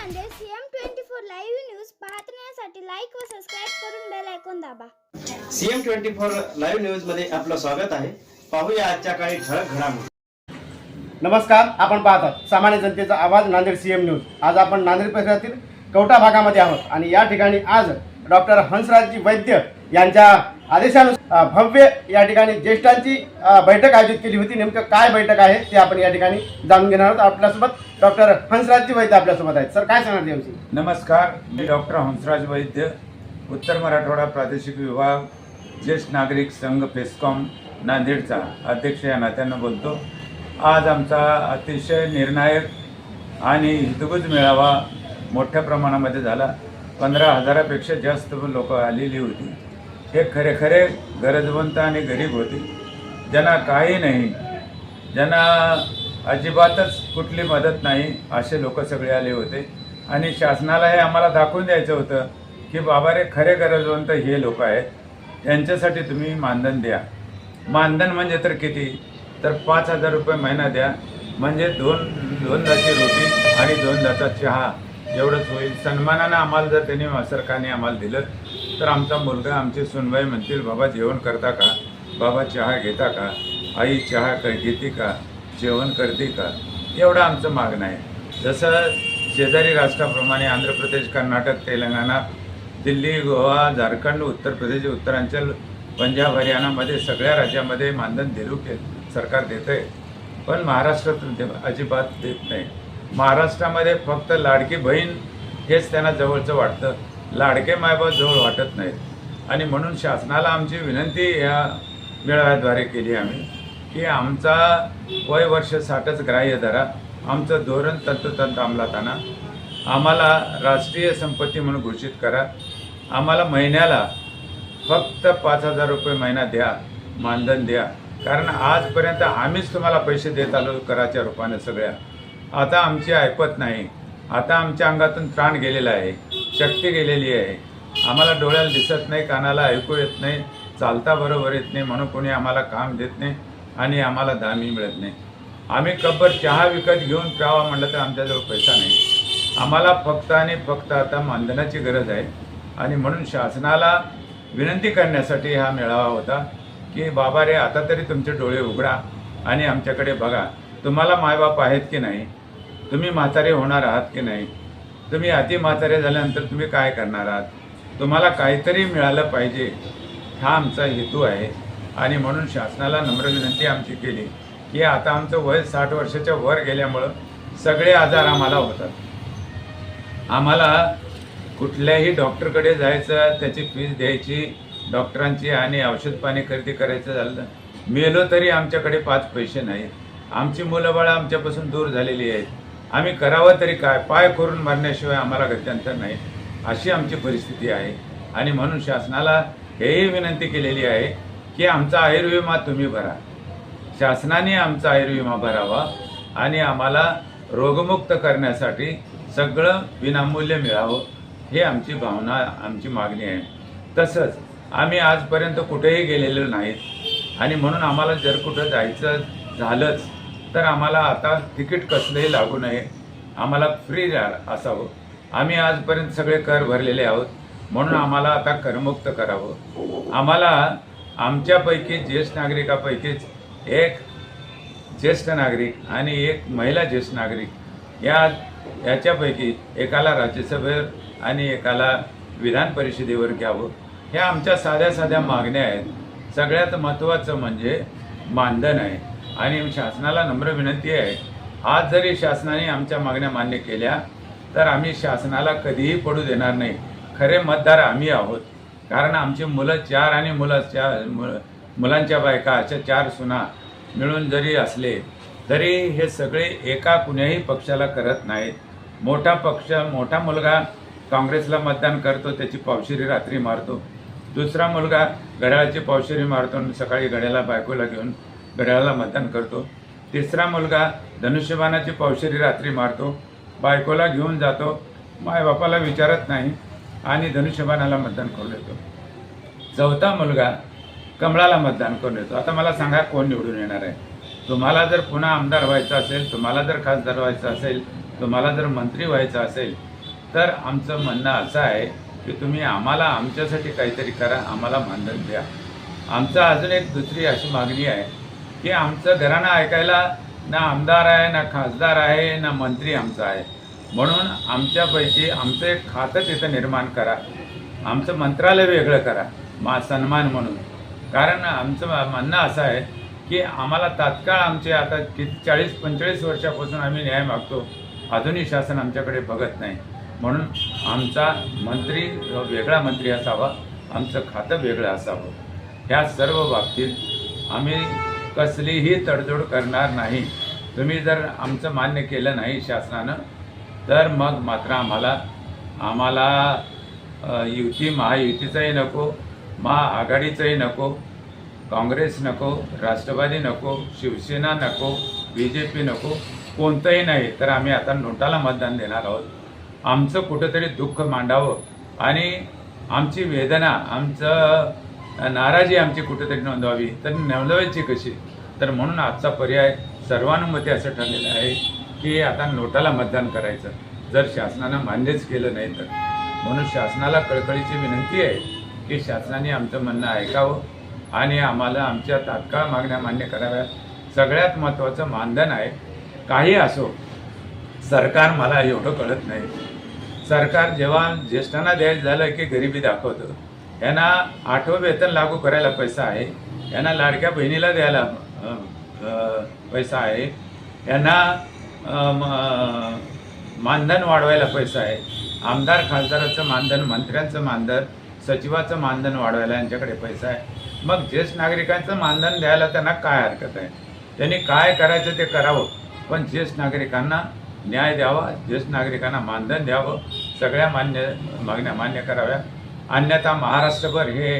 Nanded CM24 live news पाहण्यासाठी like व subscribe करून बेल आयकॉन दाबा। CM24 लाईव्ह न्यूज मध्ये आपलं स्वागत आहे। पाहूया आजच्या काही ठळक घडामोडी। नमस्कार, आपण पाहतात सामान्य जनतेचा आवाज नांदेड CM न्यूज। आज आपण नांदेड परिसरातील कवठा भागामध्ये आहोत आणि या ठिकाणी आज डॉक्टर हंसराजजी वैद्य यांच्या आदेशानुसार भव्य या ठिकाणी ज्येष्ठांची बैठक आयोजित केली होती। नेमकं काय बैठक आहे ते आपण या ठिकाणी जाणून घेणार आहोत। आपल्यासोबत डॉक्टर हंसराजजी वैद्य आपल्यासोबत आहेत। सर, काय सांगणार याविषयी? नमस्कार, मी डॉक्टर हंसराज वैद्य, उत्तर मराठवाडा प्रादेशिक विभाग ज्येष्ठ नागरिक संघ फेस्कॉम नांदेडचा अध्यक्ष या नात्यानं बोलतो। आज आमचा अतिशय निर्णायक आणि हितगुज मेळावा मोठ्या प्रमाणामध्ये झाला। 15,000पेक्षा जास्त लोक आलेली होती। हे खरे खरे गरजवंत आणि गरीब होते, ज्यांना काही नाही, ज्यांना अजिबातच कुठली मदत नाही, असे लोक सगळे आले होते। आणि शासनाला हे आम्हाला दाखवून द्यायचं होतं की बाबा रे, खरे गरजवंत हे लोक आहेत, यांच्यासाठी तुम्ही मानधन द्या। मानधन म्हणजे तर किती, तर 5,000 रुपये महिना द्या, म्हणजे दोनदाची रोटी आणि 2दाचा चहा एवढंच होईल। सन्मानानं आम्हाला जर त्यांनी सरकारने आम्हाला दिलं तर आमचा मुलगा, आमचे सुनबाई म्हणतील, बाबा जेवण करता का, बाबा चहा घेता का, आई चहा घेते का, जेवण करते का, एवढं आमचं मागणं आहे। जसं शेजारी राष्ट्राप्रमाणे आंध्र प्रदेश, कर्नाटक, तेलंगणा, दिल्ली, गोवा, झारखंड, उत्तर प्रदेश, उत्तरांचल, पंजाब, हरियाणामध्ये सगळ्या राज्यामध्ये मानधन दिलू सरकार देतं आहे, पण महाराष्ट्रात अजिबात देत नाही। महाराष्ट्रामध्ये फक्त लाडकी बहीण हेच त्यांना जवळचं वाटतं, लाडके मायबाप जवळ वाटत नाहीत। आणि म्हणून शासनाला आमची विनंती या मेळाव्याद्वारे केली आम्ही की आमचा वय वर्ष 60च ग्राह्य धरा, आमचं धोरण तंतोतंत अंमलात आणा, आम्हाला राष्ट्रीय संपत्ती म्हणून घोषित करा, आम्हाला महिन्याला फक्त 5,000 रुपये महिना द्या, मानधन द्या। कारण आजपर्यंत आम्हीच तुम्हाला पैसे देत आलो कराच्या रूपाने सगळ्या, आता आमची ऐपत नाही, आता आमच्या अंगातून प्राण गेलेला आहे, शक्ती गेलेली आहे, आम्हाला डोळ्याला दिसत नाही, कानाला ऐकू येत नाही, चालता बरोबर येत नाही, म्हणून कोणी आम्हाला काम देत नाही आणि आम्हाला दामी मिळत नाही। आम्ही कब्बर चहा विकत घेऊन प्यावा म्हटलं तर आमच्याजवळ पैसा नाही। आम्हाला फक्त आणि फक्त आता मानधनाची गरज आहे। आणि म्हणून शासनाला विनंती करण्यासाठी हा मेळावा होता की बाबा रे, आता तरी तुमचे डोळे उघडा आणि आमच्याकडे बघा, तुम्हाला मायबाप आहेत की नाही, तुम्ही म्हातारे होणार आहात की नाही, तुम्ही अति म्हातारे झाल्यानंतर तुम्ही काय करणार आहात, तुम्हाला काहीतरी मिळालं पाहिजे, हा आमचा हेतू आहे। आणि म्हणून शासनाला नम्र विनंती आमची केली की आता आमचं वय 60 वर्षाच्या वर गेल्यामुळं सगळे आजार आम्हाला होतात। आम्हाला कुठल्याही डॉक्टरकडे जायचं, त्याची फीस द्यायची डॉक्टरांची, आणि औषध पाणी खरेदी करायचं झालं, मेलो तरी आमच्याकडे 5 पैसे नाही, आमची मुलं बाळं आमच्यापासून दूर झालेली आहेत, आम्ही करावं तरी काय, पाय करून मरण्याशिवाय आम्हाला गत्यंतर नाही, अशी आमची परिस्थिती आहे। आणि म्हणून शासनाला हेही विनंती केलेली आहे की आमचा आयुर्विमा तुम्ही भरा, शासनाने आमचा आयुर्विमा भरावा आणि आम्हाला रोगमुक्त करण्यासाठी सगळं विनामूल्य मिळावं, हे आमची भावना, आमची मागणी आहे। तसंच आम्ही आजपर्यंत कुठेही गेलेलो नाहीत आणि म्हणून आम्हाला जर कुठं जायचं झालंच तर आम्हाला आता तिकीट कसलंही लागू नये, आम्हाला फ्री असावं। आम्ही आजपर्यंत सगळे कर भरलेले आहोत, म्हणून आम्हाला आता करमुक्त करावं। आम्हाला आमच्यापैकी ज्येष्ठ नागरिकापैकीच एक ज्येष्ठ नागरिक आणि एक महिला ज्येष्ठ नागरिक याच्यापैकी एकाला राज्यसभेवर आणि एकाला विधान परिषदेवर घ्यावं, ह्या आमच्या साध्या साध्या मागण्या आहेत। सगळ्यात महत्त्वाचं म्हणजे मानधन आहे। आणि शासनाला नम्र विनंती आहे, आज जरी शासनाने आमच्या मागण्या मान्य केल्या तर आम्ही शासनाला कधीही पडू देणार नाही। खरे मतदार आम्ही आहोत, कारण आमची मुलं 4 आणि मुलांच्या बायका अशा 4 सुना मिळून जरी असले तरी हे सगळे एका कुण्याही पक्षाला करत नाहीत। मोठा पक्ष, मोठा मुलगा काँग्रेसला मतदान करतो, त्याची पावशिरी रात्री मारतो, दुसरा मुलगा घड्याळाची पावशिरी मारतो आणि सकाळी घड्याला बायकोला घेऊन घड्याळाला मतदान करतो, तिसरा मुलगा धनुष्यबाणाची पावशिरी रात्री मारतो, बायकोला घेऊन जातो, मायबापाला विचारत नाही आणि धनुष्यबाणाला मतदान करून येतो, चौथा मुलगा कमळाला मतदान करून येतो। आता मला सांगा, कोण निवडून येणार आहे? तुम्हाला जर पुन्हा आमदार व्हायचं असेल, तुम्हाला जर खासदार व्हायचं असेल, तुम्हाला जर मंत्री व्हायचं असेल तर आमचं म्हणणं असं आहे की तुम्ही आम्हाला आमच्यासाठी काहीतरी करा, आम्हाला मानधन द्या. आमचं अजून एक दुसरी अशी मागणी आहे की आमचं घराणं ऐकायला ना आमदार आहे, ना खासदार आहे, ना मंत्री आमचा आहे. म्हणून आमच्यापैकी आमचं एक खातं तिथं निर्माण करा, आमचं मंत्रालय वेगळं करा सन्मान म्हणून. कारण आमचं म्हणणं असं आहे की आम्हाला तात्काळ आमचे आता 40-45 वर्षापासून आम्ही न्याय मागतो, अजूनही शासन आमच्याकडे बघत नाही. म्हणून आमचा मंत्री वेगळा मंत्री असावा, आमचं खातं वेगळं असावं. ह्या सर्व बाबतीत आम्ही कसलीही तडजोड करणार नाही. तुम्ही जर आमचं मान्य केलं नाही शासनानं तर मग मात्र आम्हाला युती महायुतीचंही नको, महाआघाडीचंही नको, काँग्रेस नको, राष्ट्रवादी नको, शिवसेना नको, BJP नको, कोणतंही नाही. तर आम्ही आता नोटाला मतदान देणार आहोत. आमचं कुठंतरी दुःख मांडावं आणि आमची वेदना, आमचं नाराजी आमची कुठेतरी नोंदवावी. तर नोंदवायची कशी? तर म्हणून आजचा पर्याय सर्वानुमते असं ठरलेलं आहे की आता नोटाला मतदान करायचं, जर शासनानं मान्यच केलं नाही तर. म्हणून शासनाला कळकळीची विनंती आहे की शासनाने आमचं म्हणणं ऐकावं आणि आम्हाला आमच्या तात्काळ मागण्या मान्य कराव्यात. सगळ्यात महत्त्वाचं मानधन आहे. काही असो, सरकार मला एवढं कळत नाही. सरकार जेव्हा ज्येष्ठांना द्यायचं झालं की गरिबी दाखवतं. यांना 8वं वेतन लागू करायला पैसा आहे, यांना लाडक्या बहिणीला द्यायला पैसा आहे, यांना मानधन वाढवायला पैसा आहे, आमदार खासदाराचं मानधन, मंत्र्यांचं मानधन, सचिवाचं मानधन वाढवायला यांच्याकडे पैसा आहे. मग ज्येष्ठ नागरिकांचं मानधन द्यायला त्यांना काय हरकत आहे? त्यांनी काय करायचं ते करावं, पण ज्येष्ठ नागरिकांना न्याय द्यावा, ज्येष्ठ नागरिकांना मानधन द्यावं, सगळ्या मागण्या मान्य कराव्या. अन्यथा महाराष्ट्रभर हे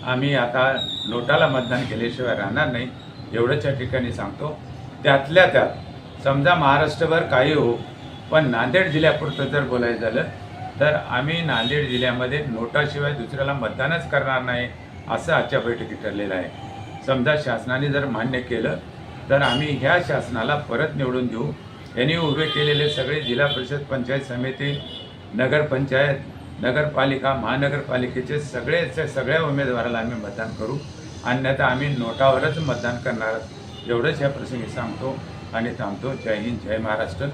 आम्ही आता नोटाला मतदान केल्याशिवाय राहणार नाही, एवढंच या ठिकाणी सांगतो. त्यातल्या त्यात समजा महाराष्ट्रभर काही हो, पण नांदेड जिल्ह्यापुरतं जर बोलायचं झालं तर आम्ही नांदेड जिल्ह्यामध्ये नोटाशिवाय दुसऱ्याला मतदानच करणार नाही, असं आजच्या बैठकीत ठरलेलं आहे. समजा शासनाने जर मान्य केलं तर आम्ही ह्या शासनाला परत निवडून देऊ. यांनी उभे केलेले सगळे जिल्हा परिषद, पंचायत समिती, नगरपंचायत, नगरपालिका, महानगरपालिकेचे सगळ्या उमेदवाराला आम्ही मतदान करू, अन्यथा आम्ही नोटावरच मतदान करणार. एवढंच या प्रसंगी सांगतो आणि थांबतो. जय हिंद, जय महाराष्ट्र,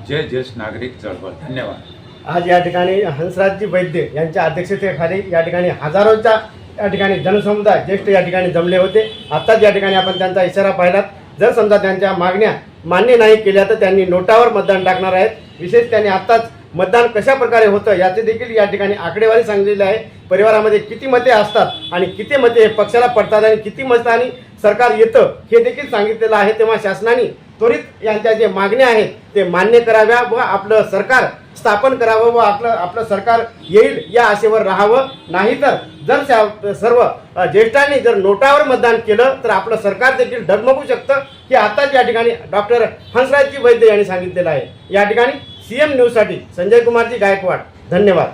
जय ज्येष्ठ नागरिक चळवळ. धन्यवाद. आज या ठिकाणी हंसराजजी वैद्य यांच्या अध्यक्षतेखाली या ठिकाणी हजारोच्या या ठिकाणी जनसमुदाय ज्येष्ठ या ठिकाणी जमले होते. आत्ताच या ठिकाणी आपण त्यांचा इशारा पाहिलात. जर समजा त्यांच्या मागण्या मान्य नाही केल्या तर त्यांनी नोटावर मतदान टाकणार आहेत. विशेष त्यांनी आत्ताच मतदान कशा प्रकारे होतं याचे देखील या ठिकाणी आकडेवारी सांगितलेली आहे. परिवारामध्ये किती मते असतात आणि किती मते पक्षाला पडतात आणि किती मतांनी सरकार येतं हे देखील सांगितलेलं आहे. तेव्हा शासनाने त्वरित यांच्या जे मागण्या आहेत ते मान्य कराव्या व आपलं सरकार स्थापन करावं व आपलं सरकार येईल या आशेवर राहावं. नाहीतर जर सर्व ज्येष्ठांनी जर नोटावर मतदान केलं तर आपलं सरकार देखील डगमगू शकतं. हे आताच या ठिकाणी डॉक्टर हंसराजजी वैद्य यांनी सांगितलेलं आहे. या ठिकाणी CM न्यूजसाठी संजय कुमारजी गायकवाड. धन्यवाद.